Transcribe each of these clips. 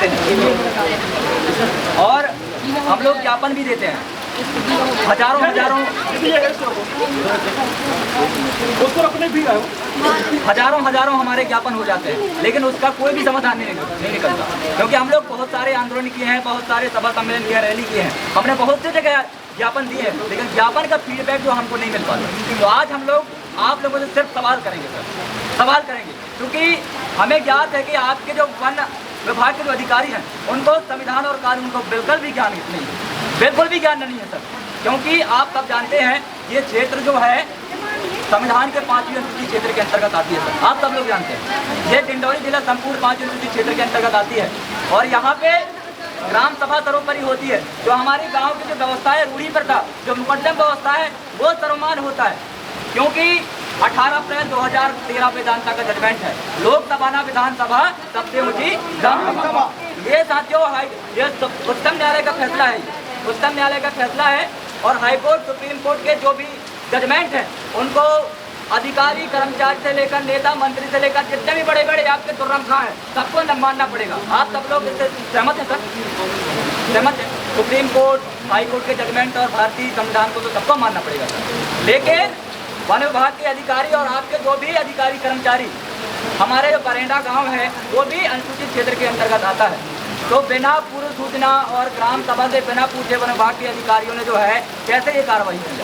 करते हैं और हम लोग ज्ञापन भी देते हैं। हजारों हमारे ज्ञापन हो जाते हैं, लेकिन उसका कोई भी समाधान नहीं निकलता, क्योंकि हम लोग बहुत सारे आंदोलन किए हैं, बहुत सारे सभा सम्मेलन किए, रैली किए हैं, हमने बहुत सी जगह ज्ञापन दिए हैं, लेकिन ज्ञापन का फीडबैक जो हमको नहीं मिल पाता। तो आज हम लोग आप लोगों से सिर्फ सवाल करेंगे सर, सवाल करेंगे, क्योंकि हमें ज्ञात है कि आपके जो वन विभाग के जो अधिकारी हैं उनको संविधान और कानून को बिल्कुल भी ज्ञान नहीं है, बिल्कुल भी ज्ञान नहीं है सर। क्योंकि आप सब जानते हैं ये क्षेत्र जो है संविधान के 5वीं अनुसूची क्षेत्र के अंतर्गत आती है सर, आप सब लोग जानते हैं। ये डिंडौरी जिला संपूर्ण 5वीं अनुसूची क्षेत्र के अंतर्गत आती है और यहाँ पे ग्राम सभा सर्वोपरि होती है। जो हमारी गांव की जो व्यवस्था है, रूढ़ी प्रथा, जो मुकदम व्यवस्था है, वो सर्वमान्य होता है, क्योंकि 18 अप्रैल 2013 वेदांता का जजमेंट है, लोकसभा ना विधानसभा सबसे ऊंची ग्राम सभा। ये साथियों ये उच्चतम न्यायालय का फैसला है, उच्चतम न्यायालय का फैसला है और हाईकोर्ट, सुप्रीम कोर्ट के जो भी जजमेंट हैं उनको अधिकारी, कर्मचारी से लेकर नेता, मंत्री से लेकर जितने भी बड़े बड़े आपके दुर्रखा हैं सबको मानना पड़ेगा। आप सब लोग इससे सहमत हैं सर? सहमत है? सुप्रीम कोर्ट, हाई कोर्ट के जजमेंट और भारतीय संविधान को तो सबको मानना पड़ेगा सर। लेकिन वन विभाग के अधिकारी और आपके जो भी अधिकारी कर्मचारी, हमारे जो बरेंडा गाँव है वो भी अनुसूचित क्षेत्र के अंतर्गत आता है, तो बिना पूर्व सूचना और ग्राम सभा से बिना पूछे वन विभाग के अधिकारियों ने जो है कैसे ये कार्रवाई की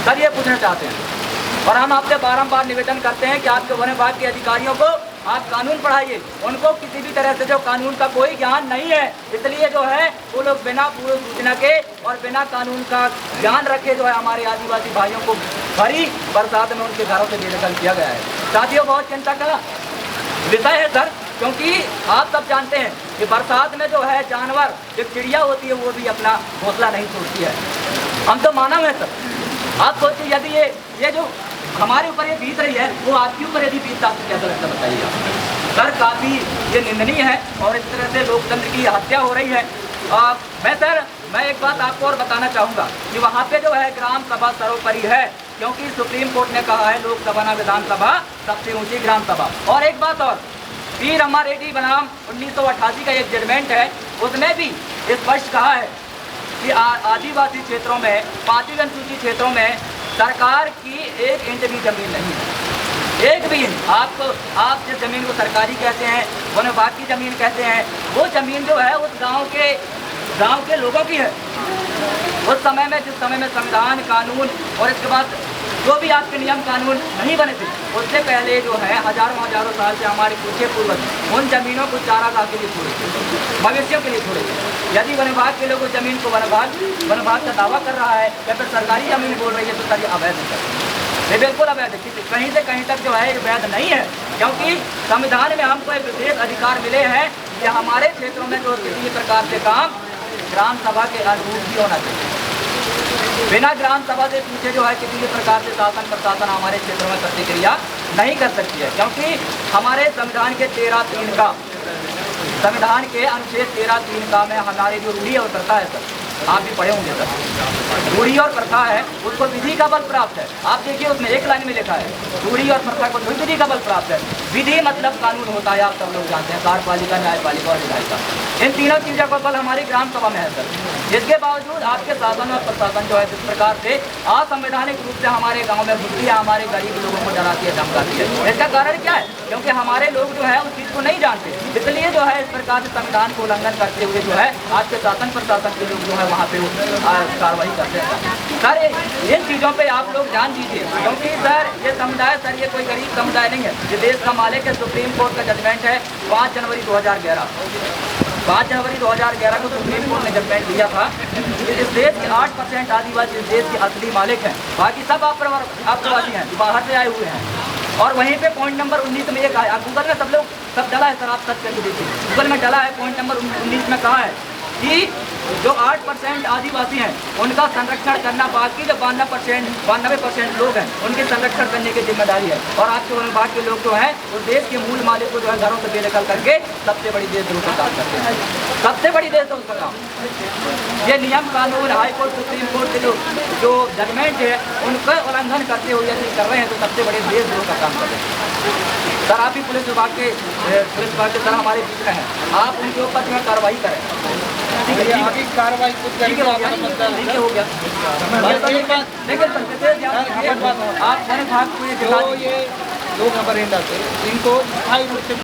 सर, ये पूछना चाहते हैं। और हम आपसे बारंबार निवेदन करते हैं कि आपके वन विभाग के अधिकारियों को आप कानून पढ़ाइए, उनको किसी भी तरह से जो कानून का कोई ज्ञान नहीं है, इसलिए जो है वो लोग बिना पूर्व सूचना के और बिना कानून का ज्ञान रखे जो है हमारे आदिवासी भाइयों को भरी बरसात में उनके घरों से बेदखल किया गया है। साथियों, बहुत चिंता का विषय है सर, क्योंकि आप सब जानते हैं कि बरसात में जो है जानवर, जो चिड़िया होती है वो भी अपना घोंसला नहीं छोड़ती है। हम तो मानव है सर। आप सोचिए यदि ये जो हमारे ऊपर ये बीत रही है वो आपके ऊपर यदि बीतता आपको कैसा लगता बताइए सर। काफ़ी ये निंदनीय है और इस तरह से लोकतंत्र की हत्या हो रही है। मैं एक बात आपको और बताना चाहूँगा कि वहाँ पे जो है ग्राम सभा सर्वोपरि है, क्योंकि सुप्रीम कोर्ट ने कहा है लोकसभा ना विधानसभा सबसे ऊँची ग्राम सभा। और एक बात और, पी रमा रेड्डी बनाम 1988 का एक जजमेंट है, उसने भी स्पष्ट कहा है कि आदिवासी क्षेत्रों में, 5वीं अनुसूची क्षेत्रों में सरकार की 1 इंच भी जमीन नहीं है, 1 भी इंच। आप जिस जमीन को सरकारी कहते हैं, वन विभाग की जमीन कहते हैं, वो जमीन जो है उस गांव के लोगों की है। उस समय में, जिस समय में संविधान, कानून और इसके बाद जो भी आपके नियम कानून नहीं बने थे, उससे पहले जो है हजारों साल से हमारे पूछे पूर्वज उन जमीनों को चारागाह के लिए छोड़े थे, मवेशियों के लिए छोड़े थे। यदि वन विभाग के लोग उस जमीन को वन विभाग का दावा कर रहा है या फिर सरकारी जमीन बोल रही है तो सर ये अवैध है, ये बिल्कुल अवैध है। कहीं से कहीं तक जो है ये वैध नहीं है, क्योंकि संविधान में हमको एक विशेष अधिकार मिले हैं कि हमारे क्षेत्रों में जो किसी प्रकार से काम ग्राम सभा के अनुरूप भी होना चाहिए। बिना ग्राम सभा से पूछे जो है किसी भी प्रकार से शासन प्रशासन हमारे क्षेत्रों में प्रतिक्रिया नहीं कर सकती है, क्योंकि हमारे संविधान के 13(3) का, संविधान के अनुच्छेद 13(3) का में हमारे जो रूढ़ी और प्रथा है सर, आप भी पढ़े होंगे सर, रूढ़ी और प्रथा है उसको विधि का बल प्राप्त है। आप देखिए उसमें एक लाइन में लिखा है रूढ़ी और प्रथा को विधि का बल प्राप्त है। विधि मतलब कानून होता है, आप सब लोग जानते हैं, कार्यपालिका, न्यायपालिका और विधायिका, इन तीनों चीज़ों का बल हमारी ग्राम सभा में है सर। इसके बावजूद आपके शासन और प्रशासन जो है जिस प्रकार से असंवैधानिक रूप से हमारे गाँव में घुसती है, हमारे गरीब लोगों को डराती है, धमकाती है। इसका कारण क्या है? क्योंकि हमारे लोग जो है उस चीज़ को नहीं जानते, इसलिए जो है इस प्रकार से संविधान को उल्लंघन करते हुए जो है आपके शासन प्रशासन के लोग जो है वहाँ पे कार्रवाई करते हैं। सर इन चीज़ों पे आप लोग ध्यान दीजिए, क्योंकि सर ये समुदाय, सर ये कोई गरीब समुदाय नहीं है, ये देश का मालिक है। सुप्रीम कोर्ट का जजमेंट है 5 जनवरी 2011, 5 जनवरी 2011 को सुप्रीम कोर्ट ने जजमेंट दिया था कि इस देश के 8% आदिवासी इस देश के असली मालिक हैं, बाकी सब आप्रवासी हैं, बाहर से आए हुए हैं। और वहीं पे पॉइंट नंबर 19 में ये कहा है, गूगल में सब डला है सर, आप सर्च करके देखिए, गूगल में डला है, पॉइंट नंबर 19 में कहा है कि जो 8% आदिवासी हैं उनका संरक्षण करना, बाकी जो 92% लोग हैं उनके संरक्षण करने की जिम्मेदारी है। और आपके वन विभाग के लोग जो हैं उस देश के मूल मालिक को जो है घरों से बेदखल करके सबसे बड़ी देशद्रोह का काम करते हैं, सबसे बड़ी देशद्रोह का काम। ये नियम कानून, हाईकोर्ट, सुप्रीम कोर्ट के जो जजमेंट है उनका उल्लंघन करते हुए यदि कर रहे हैं तो सबसे बड़े देशद्रोह का काम कर रहे हैं। सर आप भी पुलिस विभाग के सर हमारे बीच में हैं, आप उनके ऊपर जो है कार्रवाई करें। ठीक है, आगे कार्रवाई कुछ करेंगे, हो गया। लेकिन आप वन विभाग को ये जो ये लोग अमरिंदा थे इनको स्थायी रूप से